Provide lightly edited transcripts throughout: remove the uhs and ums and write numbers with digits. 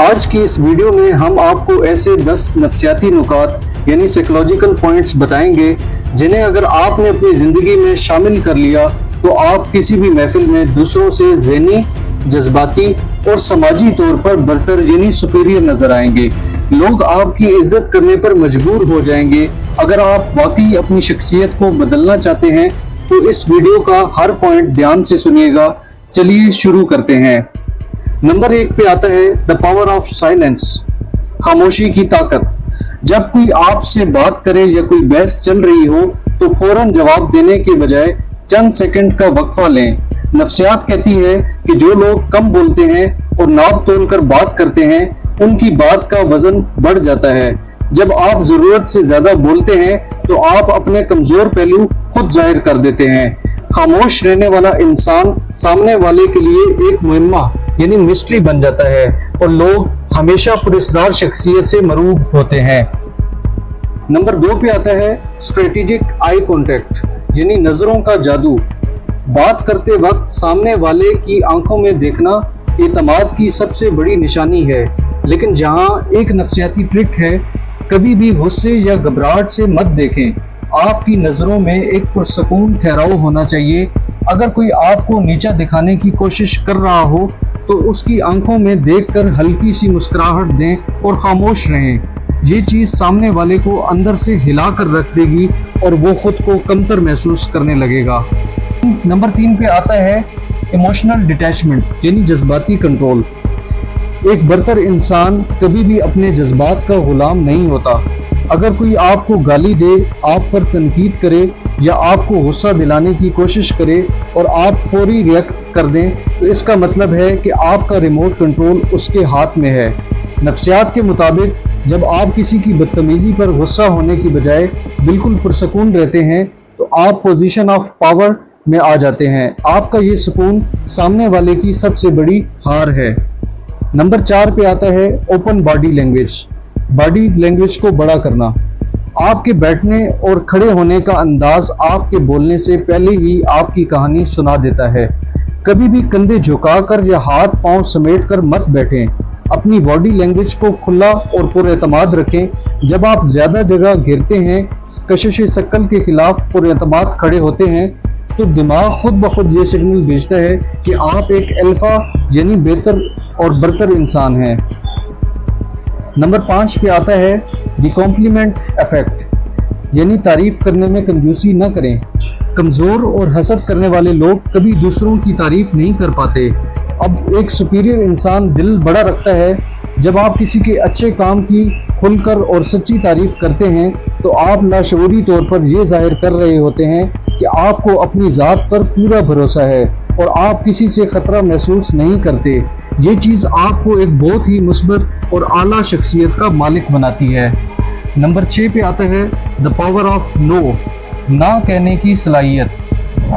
آج کی اس ویڈیو میں ہم آپ کو ایسے 10 نفسیاتی نکات یعنی سائیکولوجیکل پوائنٹس بتائیں گے جنہیں اگر آپ نے اپنی زندگی میں شامل کر لیا تو آپ کسی بھی محفل میں دوسروں سے ذہنی، جذباتی اور سماجی طور پر برتر یعنی سپیریئر نظر آئیں گے۔ لوگ آپ کی عزت کرنے پر مجبور ہو جائیں گے۔ اگر آپ واقعی اپنی شخصیت کو بدلنا چاہتے ہیں تو اس ویڈیو کا ہر پوائنٹ دھیان سے سنیے گا۔ چلیے شروع کرتے ہیں۔ نمبر 1 پہ آتا ہے دا پاور آف سائلنس، خاموشی کی طاقت۔ جب کوئی آپ سے بات کرے یا کوئی بحث چل رہی ہو تو فوراً جواب دینے کے بجائے چند سیکنڈ کا وقفہ لیں۔ نفسیات کہتی ہے کہ جو لوگ کم بولتے ہیں اور ناپ تول کر بات کرتے ہیں ان کی بات کا وزن بڑھ جاتا ہے۔ جب آپ ضرورت سے زیادہ بولتے ہیں تو آپ اپنے کمزور پہلو خود ظاہر کر دیتے ہیں۔ خاموش رہنے والا انسان سامنے والے کے لیے ایک معمہ یعنی مسٹری بن جاتا ہے اور لوگ ہمیشہ پراسرار شخصیت سے مرعوب ہوتے ہیں۔ نمبر 2 پہ آتا ہے اسٹریٹجک آئی کانٹیکٹ یعنی نظروں کا جادو۔ بات کرتے وقت سامنے والے کی آنکھوں میں دیکھنا اعتماد کی سب سے بڑی نشانی ہے، لیکن جہاں ایک نفسیاتی ٹرک ہے، کبھی بھی غصے یا گھبراہٹ سے مت دیکھیں۔ آپ کی نظروں میں ایک پرسکون ٹھہراؤ ہونا چاہیے۔ اگر کوئی آپ کو نیچا دکھانے کی کوشش کر رہا ہو تو اس کی آنکھوں میں دیکھ کر ہلکی سی مسکراہٹ دیں اور خاموش رہیں۔ یہ چیز سامنے والے کو اندر سے ہلا کر رکھ دے گی اور وہ خود کو کمتر محسوس کرنے لگے گا۔ نمبر 3 پہ آتا ہے ایموشنل ڈیٹیچمنٹ یعنی جذباتی کنٹرول۔ ایک برتر انسان کبھی بھی اپنے جذبات کا غلام نہیں ہوتا۔ اگر کوئی آپ کو گالی دے، آپ پر تنقید کرے یا آپ کو غصہ دلانے کی کوشش کرے اور آپ فوری ریئیکٹ کر دیں تو اس کا مطلب ہے کہ آپ کا ریموٹ کنٹرول اس کے ہاتھ میں ہے۔ نفسیات کے مطابق جب آپ کسی کی بدتمیزی پر غصہ ہونے کی بجائے بالکل پرسکون رہتے ہیں تو آپ پوزیشن آف پاور میں آ جاتے ہیں۔ آپ کا یہ سکون سامنے والے کی سب سے بڑی ہار ہے۔ نمبر 4 پہ آتا ہے open body language, body language کو بڑا کرنا۔ آپ کے بیٹھنے اور کھڑے ہونے کا انداز آپ کے بولنے سے پہلے ہی آپ کی کہانی سنا دیتا ہے۔ کبھی بھی کندھے جھکا کر یا ہاتھ پاؤں سمیٹ کر مت بیٹھیں۔ اپنی باڈی لینگویج کو کھلا اور پر اعتماد رکھیں۔ جب آپ زیادہ جگہ گھیرتے ہیں، کشش ثقل کے خلاف پر اعتماد کھڑے ہوتے ہیں تو دماغ خود بخود یہ سگنل بھیجتا ہے کہ آپ ایک الفا یعنی بہتر اور برتر انسان ہیں۔ نمبر 5 پہ آتا ہے دی کمپلیمنٹ ایفیکٹ یعنی تعریف کرنے میں کنجوسی نہ کریں۔ کمزور اور حسد کرنے والے لوگ کبھی دوسروں کی تعریف نہیں کر پاتے۔ اب ایک سپیریئر انسان دل بڑا رکھتا ہے۔ جب آپ کسی کے اچھے کام کی کھل کر اور سچی تعریف کرتے ہیں تو آپ لاشعوری طور پر یہ ظاہر کر رہے ہوتے ہیں کہ آپ کو اپنی ذات پر پورا بھروسہ ہے اور آپ کسی سے خطرہ محسوس نہیں کرتے۔ یہ چیز آپ کو ایک بہت ہی مثبت اور اعلیٰ شخصیت کا مالک بناتی ہے۔ نمبر 6 پہ آتا ہے دا پاور آف نو، نہ کہنے کی صلاحیت۔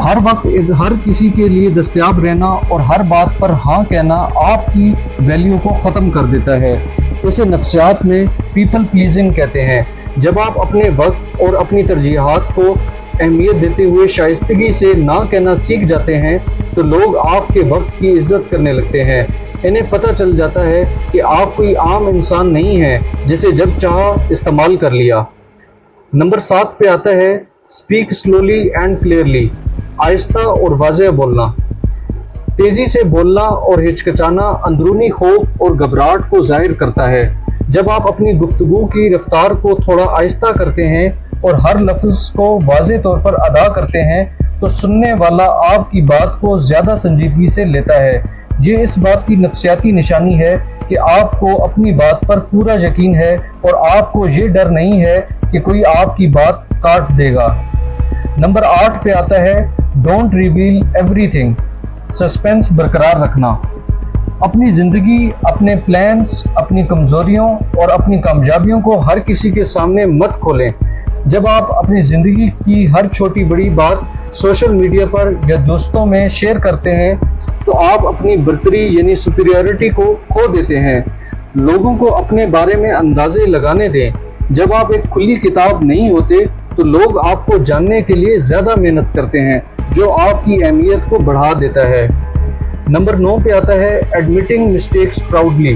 ہر وقت ہر کسی کے لیے دستیاب رہنا اور ہر بات پر ہاں کہنا آپ کی ویلیو کو ختم کر دیتا ہے۔ اسے نفسیات میں پیپل پلیزنگ کہتے ہیں۔ جب آپ اپنے وقت اور اپنی ترجیحات کو اہمیت دیتے ہوئے شائستگی سے نہ کہنا سیکھ جاتے ہیں تو لوگ آپ کے وقت کی عزت کرنے لگتے ہیں۔ انہیں پتہ چل جاتا ہے کہ آپ کوئی عام انسان نہیں ہیں جسے جب چاہا استعمال کر لیا۔ نمبر 7 پہ آتا ہے اسپیک سلولی اینڈ کلیئرلی، آہستہ اور واضح بولنا۔ تیزی سے بولنا اور ہچکچانا اندرونی خوف اور گھبراہٹ کو ظاہر کرتا ہے۔ جب آپ اپنی گفتگو کی رفتار کو تھوڑا آہستہ کرتے ہیں اور ہر لفظ کو واضح طور پر ادا کرتے ہیں تو سننے والا آپ کی بات کو زیادہ سنجیدگی سے لیتا ہے۔ یہ اس بات کی نفسیاتی نشانی ہے کہ آپ کو اپنی بات پر پورا یقین ہے اور آپ کو یہ ڈر نہیں ہے کہ کوئی آپ کی بات کاٹ دے گا۔ نمبر 8 پہ آتا ہے don't reveal every thing, suspense برقرار رکھنا۔ اپنی زندگی، اپنے پلانز، اپنی کمزوریوں اور اپنی کامیابیوں کو ہر کسی کے سامنے مت کھولیں۔ جب آپ اپنی زندگی کی ہر چھوٹی بڑی بات سوشل میڈیا پر یا دوستوں میں شیئر کرتے ہیں تو آپ اپنی برتری یعنی سپیریورٹی کو کھو دیتے ہیں۔ لوگوں کو اپنے بارے میں اندازے لگانے دیں۔ جب آپ ایک کھلی کتاب نہیں ہوتے تو لوگ آپ کو جاننے کے لیے زیادہ محنت کرتے ہیں، جو آپ کی اہمیت کو بڑھا دیتا ہے۔ نمبر 9 پہ آتا ہے ایڈمیٹنگ مسٹیکس پراؤڈلی،